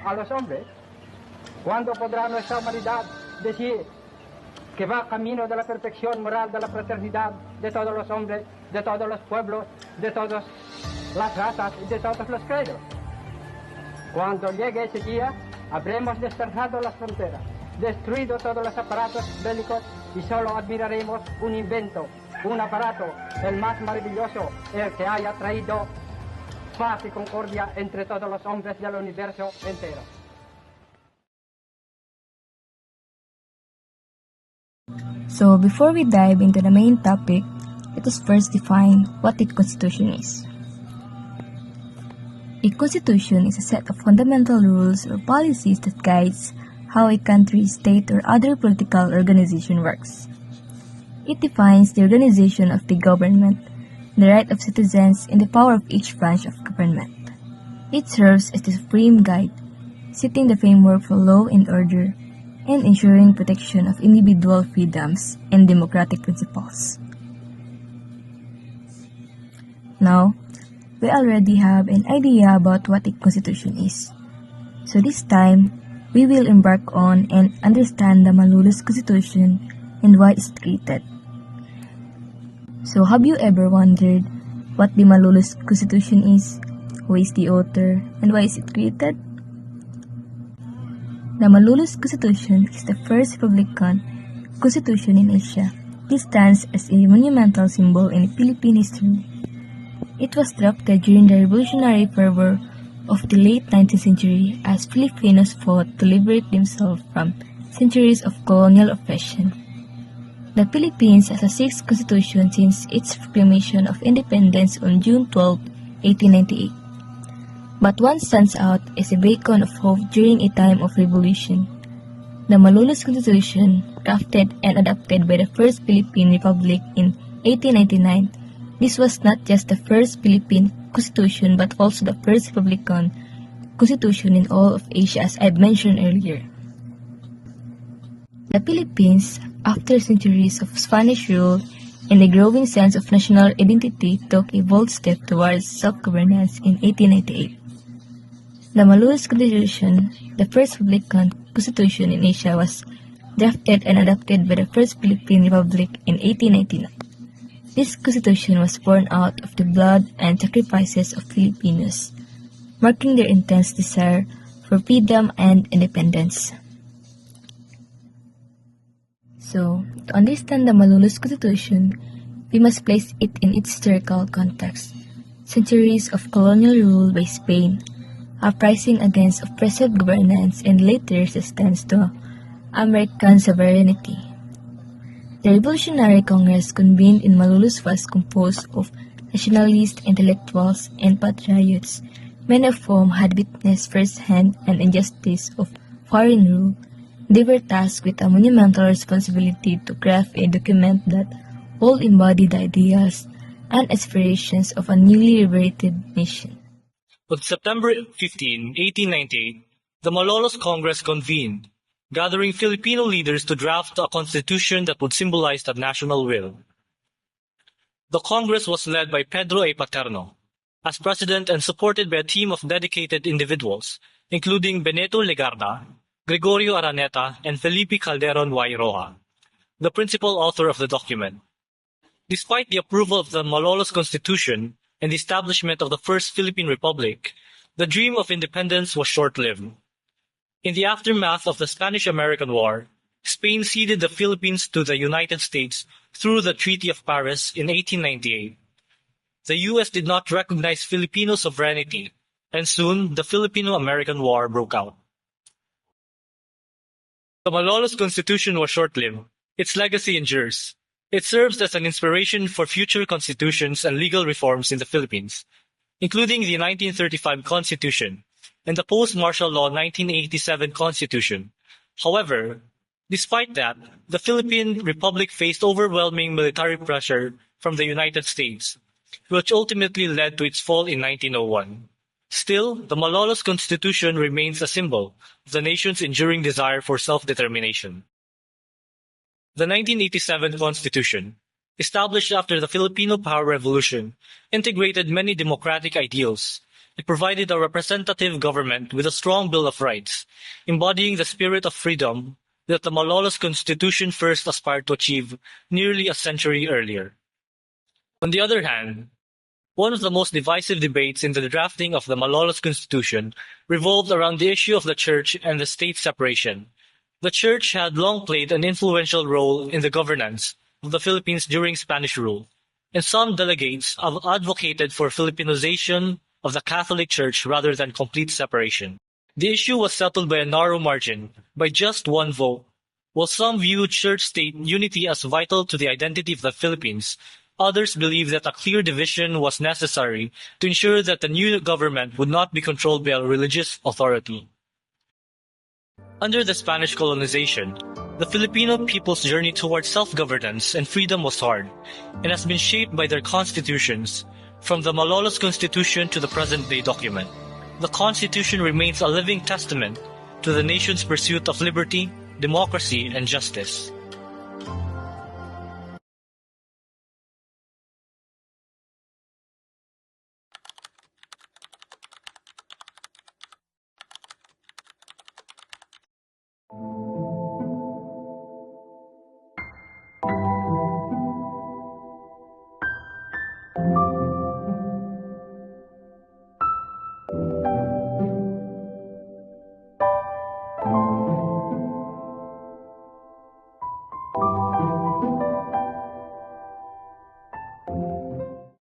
a los hombres? ¿Cuándo podrá nuestra humanidad decir que va camino de la perfección moral, de la fraternidad de todos los hombres, de todos los pueblos, de todas las razas y de todos los credos? Cuando llegue ese día, habremos desterrado las fronteras, destruido todos los aparatos bélicos y solo admiraremos un invento, un aparato, el más maravilloso, el que haya traído paz y concordia entre todos los hombres del universo entero. So before we dive into the main topic, let us first define what a constitution is. A constitution is a set of fundamental rules or policies that guides how a country, state, or other political organization works. It defines the organization of the government, the right of citizens, and the power of each branch of government. It serves as the supreme guide, setting the framework for law and order, and ensuring protection of individual freedoms and democratic principles. Now, we already have an idea about what a constitution is. So this time, we will embark on and understand the Malolo's constitution and why it's created. So have you ever wondered what the Malolo's constitution is, who is the author, and why is it created? The Malolo's constitution is the first Republican constitution in Asia. This stands as a monumental symbol in Philippine history. It was drafted during the revolutionary fervor of the late 19th century as Filipinos fought to liberate themselves from centuries of colonial oppression. The Philippines has a sixth constitution since its proclamation of independence on June 12, 1898. But one stands out as a beacon of hope during a time of revolution. The Malolo's Constitution, crafted and adopted by the First Philippine Republic in 1899, this was not just the first Philippine Constitution but also the first Republican Constitution in all of Asia, as I've mentioned earlier. The Philippines, after centuries of Spanish rule and a growing sense of national identity, took a bold step towards self-governance in 1898. The Malolo's Constitution, the first Republican Constitution in Asia, was drafted and adopted by the First Philippine Republic in 1899. This constitution was born out of the blood and sacrifices of Filipinos, marking their intense desire for freedom and independence. So, to understand the Malolo's Constitution, we must place it in its historical context. Centuries of colonial rule by Spain, uprising against oppressive governance, and later resistance to American sovereignty. The Revolutionary Congress convened in Malolos was composed of nationalist intellectuals and patriots, many of whom had witnessed firsthand an injustice of foreign rule. They were tasked with a monumental responsibility to craft a document that all embodied the ideals and aspirations of a newly liberated nation. On September 15, 1898, the Malolos Congress convened, gathering Filipino leaders to draft a constitution that would symbolize the national will. The Congress was led by Pedro A. Paterno as president and supported by a team of dedicated individuals, including Benito Legarda, Gregorio Araneta, and Felipe Calderon y Roja, the principal author of the document. Despite the approval of the Malolos Constitution and the establishment of the First Philippine Republic, the dream of independence was short-lived. In the aftermath of the Spanish-American War, Spain ceded the Philippines to the United States through the Treaty of Paris in 1898. The U.S. did not recognize Filipino sovereignty, and soon the Filipino-American War broke out. The Malolos Constitution was short-lived. Its legacy endures. It serves as an inspiration for future constitutions and legal reforms in the Philippines, including the 1935 Constitution and the post-martial law 1987 Constitution. However, despite that, the Philippine Republic faced overwhelming military pressure from the United States, which ultimately led to its fall in 1901. Still, the Malolos Constitution remains a symbol of the nation's enduring desire for self-determination. The 1987 Constitution, established after the Filipino Power Revolution, integrated many democratic ideals It provided a representative government with a strong Bill of Rights, embodying the spirit of freedom that the Malolos Constitution first aspired to achieve nearly a century earlier. On the other hand, one of the most divisive debates in the drafting of the Malolos Constitution revolved around the issue of the church and the state separation. The church had long played an influential role in the governance of the Philippines during Spanish rule, and some delegates have advocated for Filipinization of the Catholic Church rather than complete separation. The issue was settled by a narrow margin, by just one vote. While some viewed church-state unity as vital to the identity of the Philippines, others believed that a clear division was necessary to ensure that the new government would not be controlled by a religious authority. Under the Spanish colonization, the Filipino people's journey towards self-governance and freedom was hard, and has been shaped by their constitutions, from the Malolos Constitution to the present-day document. The Constitution remains a living testament to the nation's pursuit of liberty, democracy, and justice.